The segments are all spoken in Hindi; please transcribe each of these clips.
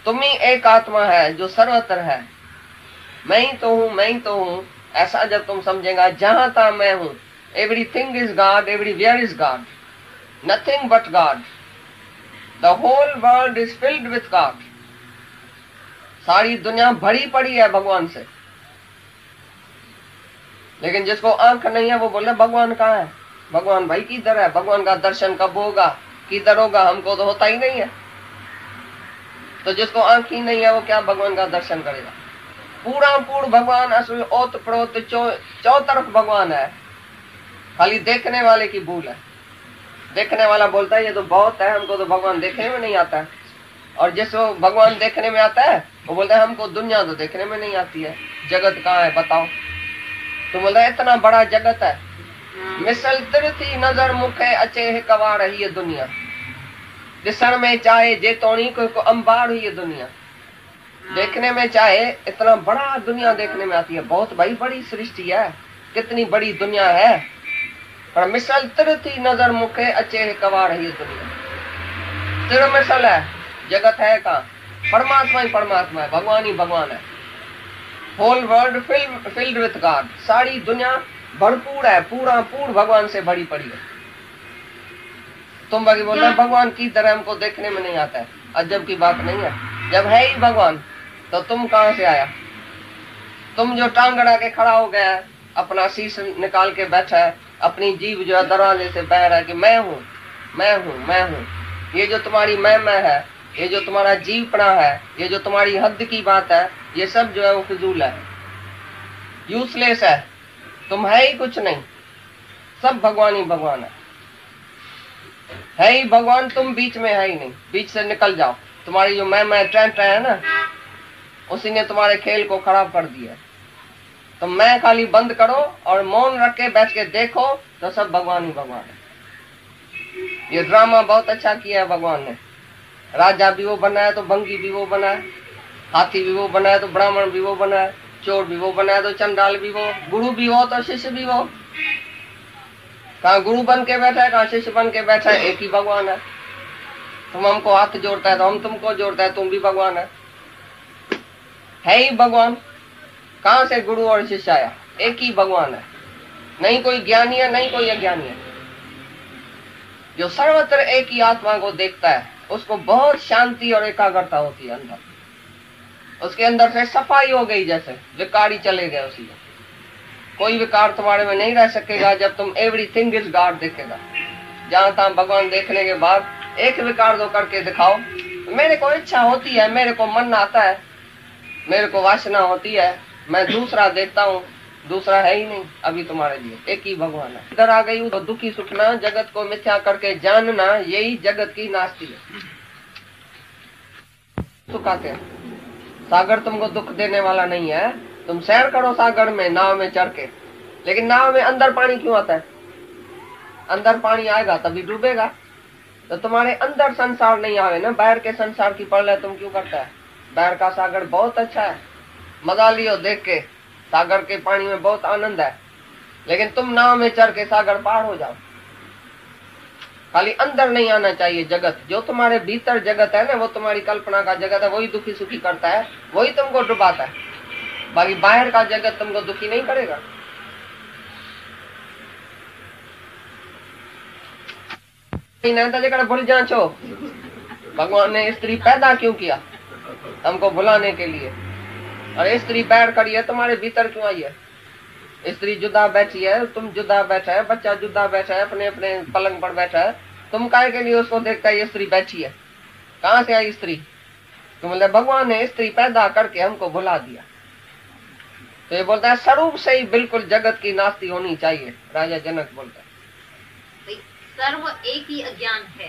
तुम ही एक आत्मा है जो सर्वत्र है। मैं ही तो हूं, मैं ही तो हूं, ऐसा जब तुम समझेगा, जहां तक मैं हूं, everything is God, everywhere is God, nothing but God, the whole world is filled with God. सारी दुनिया भरी पड़ी है भगवान से। लेकिन जिसको आंख नहीं है वो बोले भगवान कहाँ है, भगवान भाई किधर है, भगवान का दर्शन कब होगा, किधर होगा, हमको तो होता ही नहीं है। तो जिसको आंख ही नहीं है वो क्या भगवान का दर्शन करेगा। पूरा पूर्ण भगवान, असुर ओत प्रोत चौतरफ भगवान है, खाली देखने वाले की भूल है। देखने वाला बोलता है ये तो बहुत है, हमको तो भगवान देखने में नहीं आता है। और जिसको भगवान देखने में आता है वो बोलता है हमको दुनिया तो देखने में नहीं आती है, जगत कहाँ है बताओ। तो बोलता है इतना बड़ा जगत है, मिसल तिरथी नजर मुखे अचे है कवाड़ है ये दुनिया, दिसण में चाहे जेतोनी को अंबार हुई ये दुनिया। देखने में चाहे इतना बड़ा दुनिया देखने में आती है, बहुत भाई बड़ी सृष्टि है, कितनी बड़ी दुनिया है, पर मिसल तिरथी नजर मुखे अचे है कवाड़ है ये दुनिया। तिर मिसल है, जगत है कहाँ, परमात्मा ही परमात्मा है, भगवान ही भगवान है। Whole world filled with God, सारी दुनिया भरपूर है, पूरा पूर्ण भगवान से भरी पड़ी है। तुम बाकी बोल रहे भगवान की तरह हमको देखने में नहीं आता है, अजब की बात नहीं है। जब है ही भगवान तो तुम कहां से आया। तुम जो टांग अड़ा के खड़ा हो गया है, अपना शीश निकाल के बैठा है, अपनी जीभ जो है दरवाजे से बह रहा है कि मैं हूं, मैं हूं, मैं हूं। ये जो तुम्हारी मैं है, ये जो तुम्हारा जीवपना है, ये जो तुम्हारी हद की बात है, ये सब जो है वो फिजूल है, यूजलेस है। तुम है ही कुछ नहीं, सब भगवान ही भगवान है ही भगवान, तुम बीच में है ही नहीं, बीच से निकल जाओ। तुम्हारी जो मैं ट्रेंड है ना, उसी ने तुम्हारे खेल को खराब कर दिया। तो मैं खाली बंद करो और मौन रख के बैठ के देखो तो सब भगवान ही भगवान है। ये ड्रामा बहुत अच्छा किया है भगवान ने। राजा भी वो बनाया तो भंगी भी वो बनाया, हाथी भी वो बनाया तो ब्राह्मण भी वो बनाया, चोर भी वो बनाया तो चंडाल भी वो, गुरु भी वो तो शिष्य भी वो। कहाँ गुरु बन के बैठा है, कहाँ शिष्य बन के बैठा है, एक ही भगवान है। तुम हमको हाथ जोड़ता है तो हम तुमको जोड़ता है, तुम भी भगवान है ही भगवान। कहाँ से गुरु और शिष्य आया, एक ही भगवान है। नहीं कोई ज्ञानी है, नहीं कोई अज्ञानी है। जो सर्वत्र एक ही आत्मा को देखता है उसको बहुत शांति और एकाग्रता होती है अंदर। उसके अंदर से सफाई हो गई, जैसे विकार ही चले गए उसी में। कोई विकार तुम्हारे में नहीं रह सकेगा जब तुम एवरीथिंग इज गॉड देखेगा। जहां तहां भगवान देखने के बाद एक विकार दो करके दिखाओ, मेरे को इच्छा होती है, मेरे को मन आता है, मेरे को वासना होती है, मैं दूसरा देखता हूँ, दूसरा है ही नहीं अभी तुम्हारे लिए, एक ही भगवान है। इधर आ गई तो दुखी सुखना, जगत को मिथ्या करके जानना, यही जगत की नास्ती है। सुखाते हैं, सागर तुमको दुख देने वाला नहीं है। तुम सैर करो सागर में नाव में चढ़ के, लेकिन नाव में अंदर पानी क्यों आता है? अंदर पानी आएगा तभी डूबेगा। तो तुम्हारे अंदर संसार नहीं आवे ना, बाहर के संसार की पढ़ ले तुम क्यों करता है? बाहर का सागर बहुत अच्छा है, मजा लियो देख के, सागर के पानी में बहुत आनंद है, लेकिन तुम नाव में चढ़ के सागर पार हो जाओ। खाली अंदर नहीं आना चाहिए जगत। जो तुम्हारे भीतर जगत है ना, वो तुम्हारी कल्पना का जगत है, वही दुखी सुखी करता है, वही तुमको डुबाता है। बाकी बाहर का जगत तुमको दुखी नहीं करेगा। भूल जा छो, भगवान ने स्त्री पैदा क्यों किया? हमको भुलाने के लिए। और स्त्री बैठ करी है, तुम्हारे भीतर क्यों आई है? स्त्री जुदा बैठी है, तुम जुदा बैठा है, बच्चा जुदा बैठा है, अपने अपने पलंग पर बैठा है, तुम काहे के लिए उसको देखता है ये स्त्री बैठी है? कहाँ से आई स्त्री? तो बोले भगवान ने स्त्री पैदा करके हमको भुला दिया। तो ये बोलता है स्वरूप से ही बिल्कुल जगत की नास्ती होनी चाहिए। राजा जनक बोलता है सर्व एक ही अज्ञान है,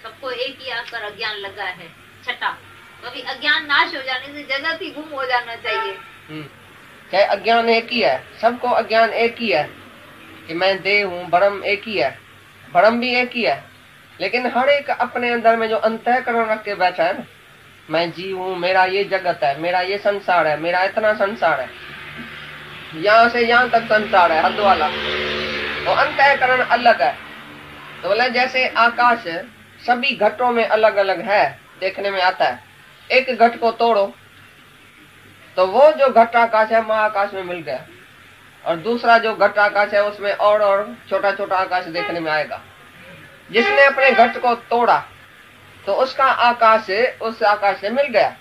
सबको एक ही आकर अज्ञान लगा है छठा। तो अभी अज्ञान नाश हो जाने से जगत ही गुम हो जाना चाहिए। चाहे अज्ञान एक ही है, सबको अज्ञान एक ही है कि मैं देह हूँ, भ्रम एक ही है, भ्रम भी एक ही है। लेकिन हर एक अपने अंदर में जो अंतःकरण रख के बैठा है ना, मैं जीव हूँ, मेरा ये जगत है, मेरा ये संसार है, मेरा इतना संसार है, यहाँ से यहाँ तक संसार है, हद वाला, वो अंतःकरण अलग है। तो बोले जैसे आकाश सभी घटों में अलग अलग है, देखने में आता है, एक घट को तोड़ो तो वो जो घटाकाश है महाकाश में मिल गया, और दूसरा जो घटाकाश है उसमें और छोटा छोटा आकाश देखने में आएगा। जिसने अपने घट को तोड़ा तो उसका आकाश उस आकाश से मिल गया,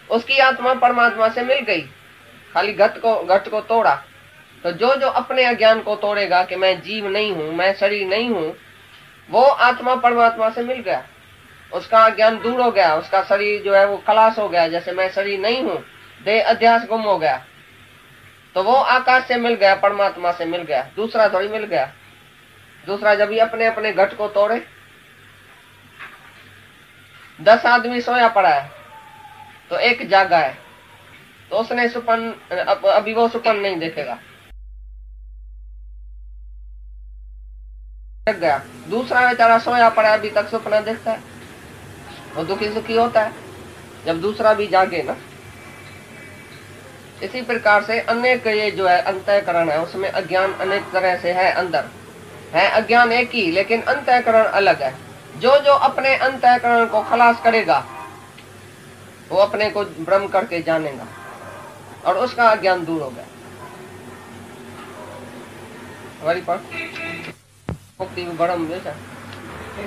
उसकी आत्मा परमात्मा से मिल गई। खाली घट को तोड़ा तो जो जो अपने अज्ञान को तोड़ेगा कि मैं जीव नहीं हूं, मैं शरीर नहीं हूं, वो आत्मा परमात्मा से मिल गया, उसका अज्ञान दूर हो गया, उसका शरीर जो है वो खलास हो गया। जैसे मैं शरीर नहीं हूं, देह अध्यास गुम हो गया, तो वो आकाश से मिल गया, परमात्मा से मिल गया, दूसरा थोड़ी मिल गया। दूसरा जब ही अपने अपने घट को तोड़े, 10 आदमी सोया पड़ा है तो एक जागा है, तो उसने सुपन अभी वो सुपन नहीं देखेगा, जग गया। दूसरा बेचारा सोया पड़ा है, अभी तक सपना देखता है, वो दुखी सुखी होता है जब दूसरा भी जागे ना। इसी प्रकार से अनेक ये जो है अंतःकरण है, उसमें अज्ञान अनेक तरह से है, अंदर है अज्ञान एक ही, लेकिन अंतःकरण अलग है। जो जो अपने अंतःकरण को खलास करेगा वो अपने को ब्रह्म करके जानेगा और उसका अज्ञान दूर हो गया। हमारी पर मुक्ति ब्रह्म जैसा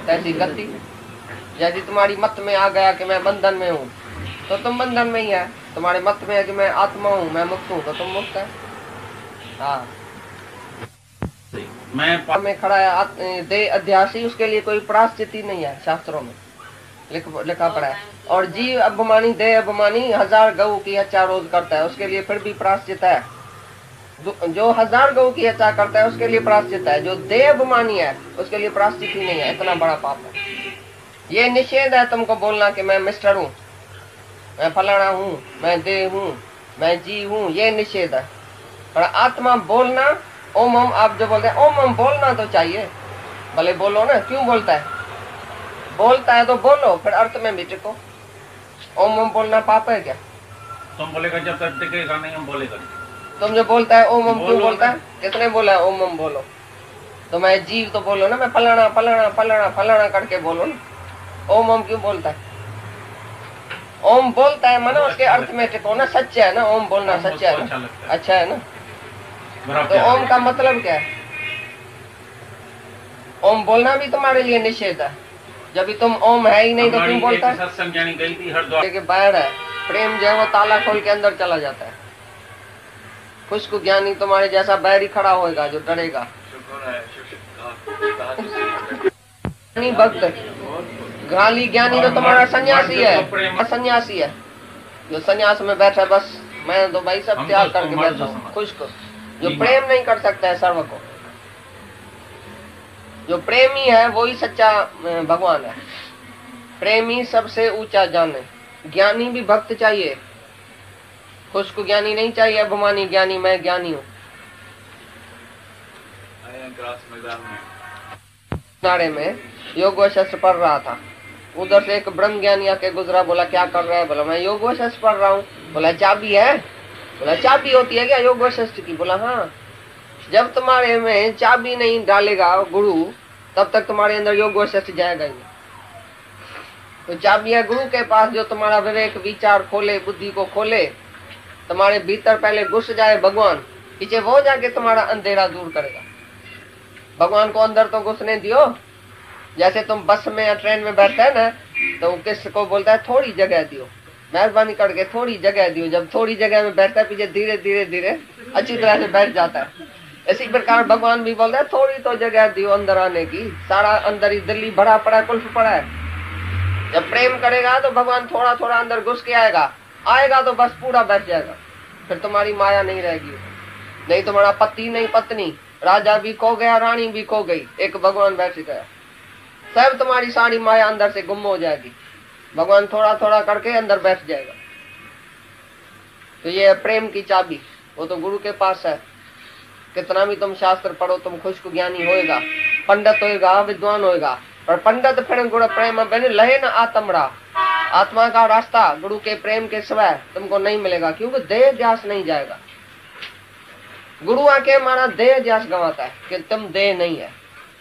ऐसी गति, यदि तुम्हारी मत में आ गया कि मैं बंधन में हूँ तो तुम बंधन में ही है, तुम्हारे मत में है कि मैं आत्मा हूँ, मैं मुक्त हूँ, तो तुम मुक्त है। हाँ, मैं खड़ा है देह अध्यासी, उसके लिए कोई प्रायश्चित नहीं है, शास्त्रों में लिखा पड़ा है। और जीव अभिमानी देह अभिमानी 1000 गऊ की हत्या रोज करता है, उसके लिए फिर भी प्रायश्चित है। जो 1000 गऊ की हत्या करता है उसके लिए प्रायश्चित है, जो देह अभिमानी है उसके लिए प्रायश्चित ही नहीं है। इतना बड़ा पाप है। ये निषेध है तुमको बोलना कि मैं मिस्टर हूँ, मैं फलाना हूँ, मैं देह हूँ, मैं जीव हूँ, ये निषेध है। पर आत्मा बोलना, ओम ओम, आप जो बोलते हैं ओम ओम बोलना तो चाहिए, भले बोलो ना, क्यों बोलता है? बोलता है तो बोलो, फिर अर्थ में भी टिको। ओम ओम बोलना पाप है क्या? तुम बोलेगा जब तक टिकेगा नहीं, हम बोलेगा। तुम जो बोलता है ओम ओम क्यों बोलता है? किसने बोला है ओम ओम बोलो? तो मैं जीव तो बोलो ना, मैं फलाना फलाना फलाना फलाना करके बोलो ना। ओम ओम क्यों बोलता है? ओम बोलता है मानो उसके अर्थ में टिको ना, सच्चा है ना, ओम बोलना सच्चा है ना, अच्छा है ना। तो ओम का मतलब क्या है? ओम बोलना भी तुम्हारे लिए निषेध है। जब भी तुम ओम है ही नहीं तो क्यों बोलता है? सत्संग गई थी हरिद्वार के बाहर है, प्रेम जो है वो ताला खोल के अंदर चला जाता है। खुशको ज्ञानी तुम्हारे जैसा बैर ही खड़ा होएगा जो डरेगा। ज्ञानी भक्त, गाली ज्ञानी तो तुम्हारा सन्यासी है, सन्यासी है जो सन्यास में बैठा, बस मैं तो भाई सब त्याग करके बैठा हूँ। खुश को जो प्रेम नहीं कर सकता है सर्व को, जो प्रेमी है वो ही सच्चा भगवान है। प्रेमी सबसे ऊंचा जाने, ज्ञानी भी भक्त चाहिए, खुश को ज्ञानी नहीं चाहिए, अभिमानी ज्ञानी मैं ज्ञानी हूँ। नारे में योग शास्त्र पढ़ रहा था, उधर से एक ब्रह्म ज्ञानी आके गुजरा, बोला क्या कर रहा है? बोला मैं योग शास्त्र पढ़ रहा हूँ। बोला चाबी है? बोला चाबी होती है क्या योग शास्त्र की? बोला हाँ। जब तुम्हारे में चाबी नहीं डालेगा गुरु, तब तक तुम्हारे अंदर योग शास्त्र जाएगा ही। तो चाबी है गुरु के पास, जो तुम्हारा विवेक विचार खोले, बुद्धि को खोले, तुम्हारे भीतर पहले घुस जाए भगवान, पीछे वो जाके तुम्हारा अंधेरा दूर करेगा। भगवान को अंदर तो घुसने दियो। जैसे तुम बस में या ट्रेन में बैठते है ना, तो किसको बोलता है थोड़ी जगह दियो, मेहरबानी करके थोड़ी जगह दियो। जब थोड़ी जगह में बैठता है, पीछे धीरे धीरे धीरे अच्छी तरह से बैठ जाता है। इसी प्रकार भगवान भी बोलता है थोड़ी तो जगह दियो अंदर आने की, सारा अंदर ही दिल्ली भरा पड़ा है, कुल्फ पड़ा है। जब प्रेम करेगा तो भगवान थोड़ा थोड़ा अंदर घुस के आएगा तो बस पूरा बैठ जाएगा, फिर तुम्हारी माया नहीं रहेगी। नहीं तुम्हारा पति नहीं पत्नी, राजा भी खो गया, रानी भी खो गई, एक भगवान बैठ गया, सब तुम्हारी सारी माया अंदर से गुम हो जाएगी। भगवान थोड़ा थोड़ा करके अंदर बैठ जाएगा। तो ये प्रेम की चाबी, वो तो गुरु के पास है। कितना भी तुम शास्त्र पढ़ो, तुम खुश को ज्ञानी होएगा, पंडित होएगा, विद्वान होएगा, पर पंडित फिर गुरु प्रेम बने लहे न आत्मरा, आत्मा का रास्ता गुरु के प्रेम के सिवाय तुमको नहीं मिलेगा, क्योंकि देह ध्यास नहीं जाएगा। गुरु आके हमारा देह ध्यास गंवाता है कि तुम देह नहीं है।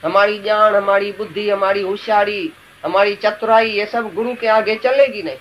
हमारी ज्ञान, हमारी बुद्धि, हमारी होशियारी, हमारी चतुराई, ये सब गुरु के आगे चलेगी नहीं।